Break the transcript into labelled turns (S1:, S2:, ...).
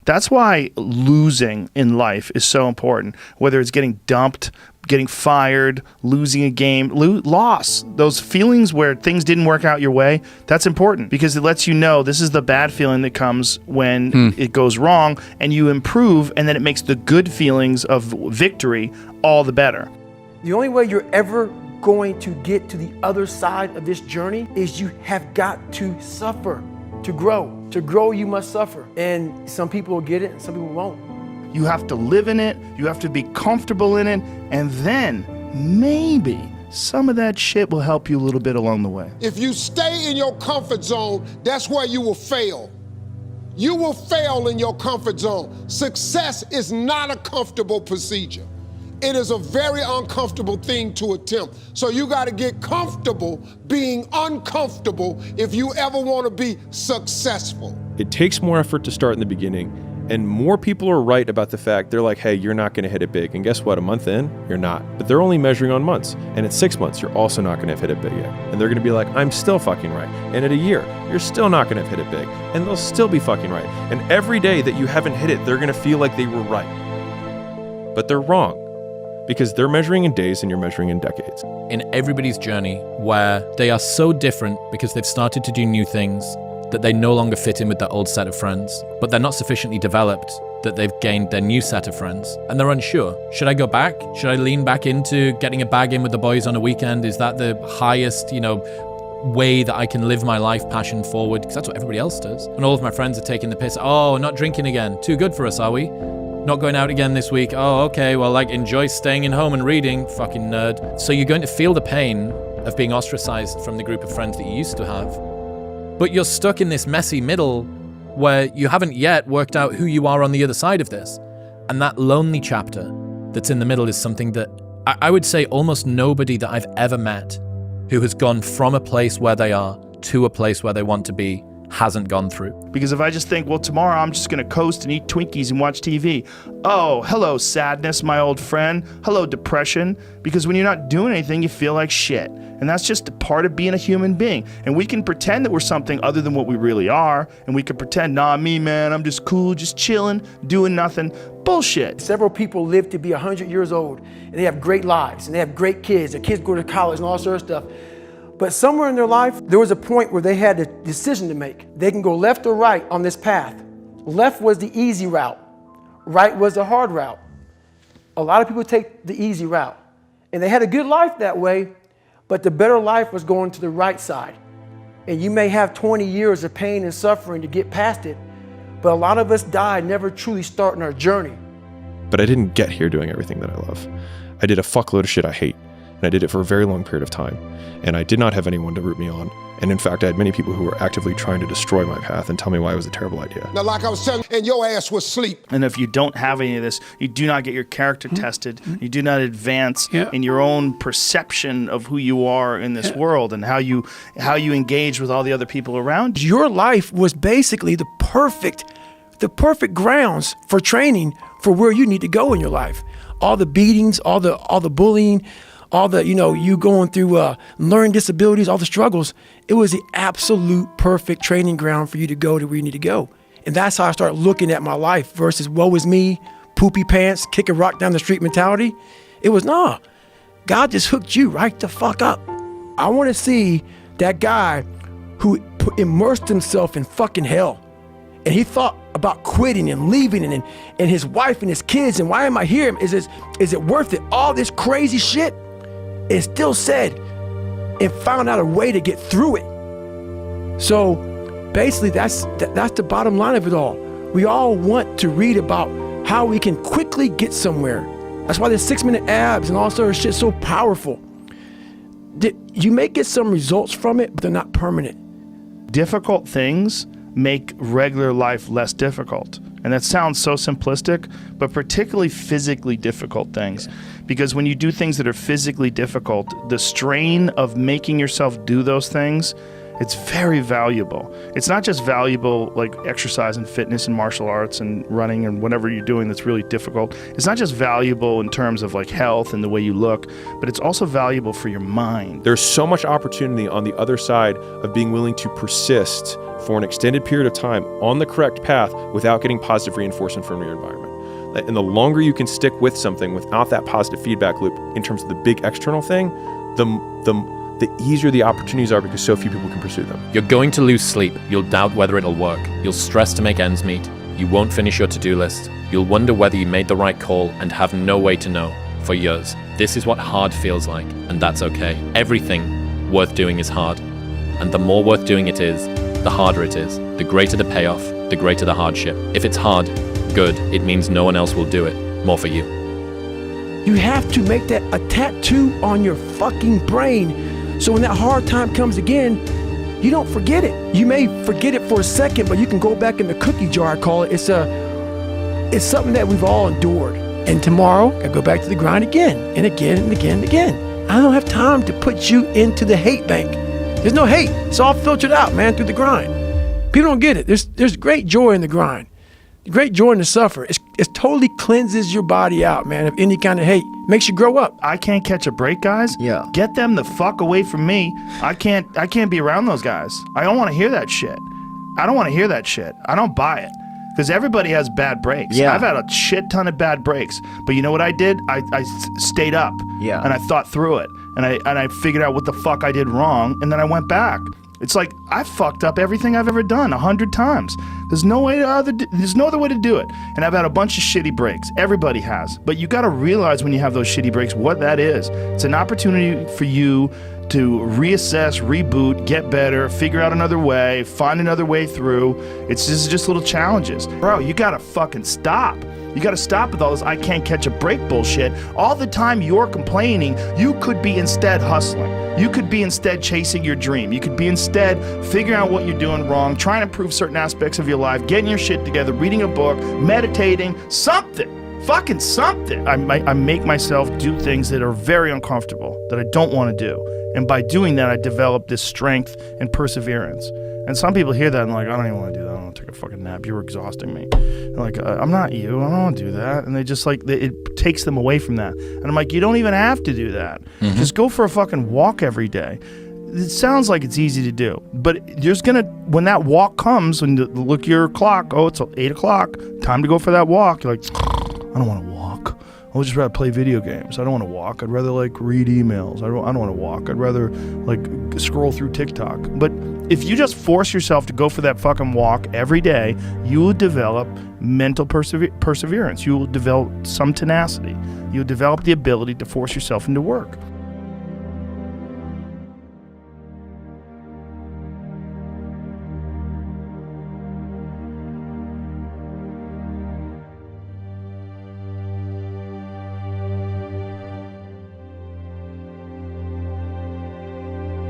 S1: That's why losing in life is so important, whether it's getting dumped, getting fired, losing a game, loss, those feelings where things didn't work out your way, that's important because it lets you know this is the bad feeling that comes when it goes wrong, and you improve, and then it makes the good feelings of victory all the better.
S2: The only way you're ever going to get to the other side of this journey is you have got to suffer to grow. To grow, you must suffer. And some people will get it and some people won't.
S1: You have to live in it, you have to be comfortable in it, and then maybe some of that shit will help you a little bit along the way.
S3: If you stay in your comfort zone, that's where you will fail. You will fail in your comfort zone. Success is not a comfortable procedure. It is a very uncomfortable thing to attempt. So you got to get comfortable being uncomfortable if you ever want to be successful.
S4: It takes more effort to start in the beginning, and more people are right about the fact they're like, hey, you're not going to hit it big. And guess what? A month in, you're not. But they're only measuring on months. And at 6 months, you're also not going to have hit it big yet. And they're going to be like, I'm still fucking right. And at a year, you're still not going to have hit it big. And they'll still be fucking right. And every day that you haven't hit it, they're going to feel like they were right. But they're wrong. Because they're measuring in days and you're measuring in decades.
S5: In everybody's journey where they are so different because they've started to do new things that they no longer fit in with their old set of friends, but they're not sufficiently developed that they've gained their new set of friends, and they're unsure. Should I go back? Should I lean back into getting a bag in with the boys on a weekend? Is that the highest, way that I can live my life passion forward? Because that's what everybody else does. And all of my friends are taking the piss. Oh, not drinking again. Too good for us, are we? Not going out again this week. Oh, okay, well, enjoy staying in home and reading, fucking nerd. So you're going to feel the pain of being ostracized from the group of friends that you used to have. But you're stuck in this messy middle where you haven't yet worked out who you are on the other side of this. And that lonely chapter that's in the middle is something that I would say almost nobody that I've ever met who has gone from a place where they are to a place where they want to be hasn't gone through.
S1: Because if I just think, well, tomorrow I'm just going to coast and eat Twinkies and watch TV. Oh, hello, sadness, my old friend. Hello, depression. Because when you're not doing anything, you feel like shit. And that's just a part of being a human being. And we can pretend that we're something other than what we really are. And we can pretend, nah, me, man, I'm just cool, just chilling, doing nothing. Bullshit.
S2: Several people live to be 100 years old, and they have great lives, and they have great kids. Their kids go to college and all that sort of stuff. But somewhere in their life, there was a point where they had a decision to make. They can go left or right on this path. Left was the easy route. Right was the hard route. A lot of people take the easy route. And they had a good life that way, but the better life was going to the right side. And you may have 20 years of pain and suffering to get past it, but a lot of us die never truly starting our journey.
S4: But I didn't get here doing everything that I love. I did a fuckload of shit I hate. And I did it for a very long period of time. And I did not have anyone to root me on. And in fact, I had many people who were actively trying to destroy my path and tell me why it was a terrible idea.
S3: Now, like I was telling you, and your ass was asleep.
S1: And if you don't have any of this, you do not get your character tested. You do not advance in your own perception of who you are in this world and how you engage with all the other people around you.
S2: Your life was basically the perfect grounds for training for where you need to go in your life. All the beatings, all the bullying, all the, you going through learning disabilities, all the struggles, it was the absolute perfect training ground for you to go to where you need to go. And that's how I started looking at my life versus woe is me, poopy pants, kick a rock down the street mentality. It was, nah, God just hooked you right the fuck up. I want to see that guy who immersed himself in fucking hell. And he thought about quitting and leaving and his wife and his kids. And why am I here? Is it worth it? All this crazy shit. And still said and found out a way to get through it. So basically that's the bottom line of it all. We all want to read about how we can quickly get somewhere. That's why the 6-minute abs and all sort of shit so powerful. You may get some results from it, but they're not permanent.
S1: Difficult things make regular life less difficult. And that sounds so simplistic, but particularly physically difficult things. Because when you do things that are physically difficult, the strain of making yourself do those things It's very valuable. It's not just valuable like exercise and fitness and martial arts and running and whatever you're doing that's really difficult. It's not just valuable in terms of like health and the way you look, but it's also valuable for your mind.
S4: There's so much opportunity on the other side of being willing to persist for an extended period of time on the correct path without getting positive reinforcement from your environment. And the longer you can stick with something without that positive feedback loop in terms of the big external thing, the easier the opportunities are because so few people can pursue them.
S5: You're going to lose sleep. You'll doubt whether it'll work. You'll stress to make ends meet. You won't finish your to-do list. You'll wonder whether you made the right call and have no way to know for years. This is what hard feels like, and that's okay. Everything worth doing is hard. And the more worth doing it is, the harder it is. The greater the payoff, the greater the hardship. If it's hard, good. It means no one else will do it. More for you.
S2: You have to make that a tattoo on your fucking brain. So when that hard time comes again, you don't forget it. You may forget it for a second, but you can go back in the cookie jar, I call it. It's something that we've all endured. And tomorrow, I go back to the grind again and again and again and again. I don't have time to put you into the hate bank. There's no hate. It's all filtered out, man, through the grind. People don't get it. There's great joy in the grind. Great joy in the suffer. It totally cleanses your body out, man, of any kind of hate. Makes you grow up.
S1: I can't catch a break, guys.
S2: Yeah.
S1: Get them the fuck away from me. I can't be around those guys. I don't want to hear that shit. I don't want to hear that shit. I don't buy it. Because everybody has bad breaks.
S6: Yeah.
S1: I've had a shit ton of bad breaks. But you know what I did? I stayed up.
S6: Yeah.
S1: And I thought through it. And I figured out what the fuck I did wrong. And then I went back. It's like I fucked up everything I've ever done 100 times. There's no other way to do it. And I've had a bunch of shitty breaks. Everybody has. But you got to realize when you have those shitty breaks what that is. It's an opportunity for you to reassess, reboot, get better, figure out another way, find another way through. It's just little challenges. Bro, you got to fucking stop. You got to stop with all this I can't catch a break bullshit. All the time you're complaining, you could be instead hustling. You could be instead chasing your dream. You could be instead figuring out what you're doing wrong, trying to improve certain aspects of your life, getting your shit together, reading a book, meditating, something. Fucking something. I make myself do things that are very uncomfortable, that I don't want to do. And by doing that, I develop this strength and perseverance. And some people hear that and like, I don't even want to do that. I don't want to take a fucking nap. You're exhausting me. And like, I'm not you. I don't want to do that. And they just like, it takes them away from that. And I'm like, you don't even have to do that. Mm-hmm. Just go for a fucking walk every day. It sounds like it's easy to do, but there's when that walk comes, when you look at your clock, oh, it's 8 o'clock, time to go for that walk. You're like, I don't want to walk. I would just rather play video games. I don't want to walk. I'd rather like read emails. I don't want to walk. I'd rather like scroll through TikTok. But if you just force yourself to go for that fucking walk every day, you will develop mental perseverance. You will develop some tenacity. You'll develop the ability to force yourself into work.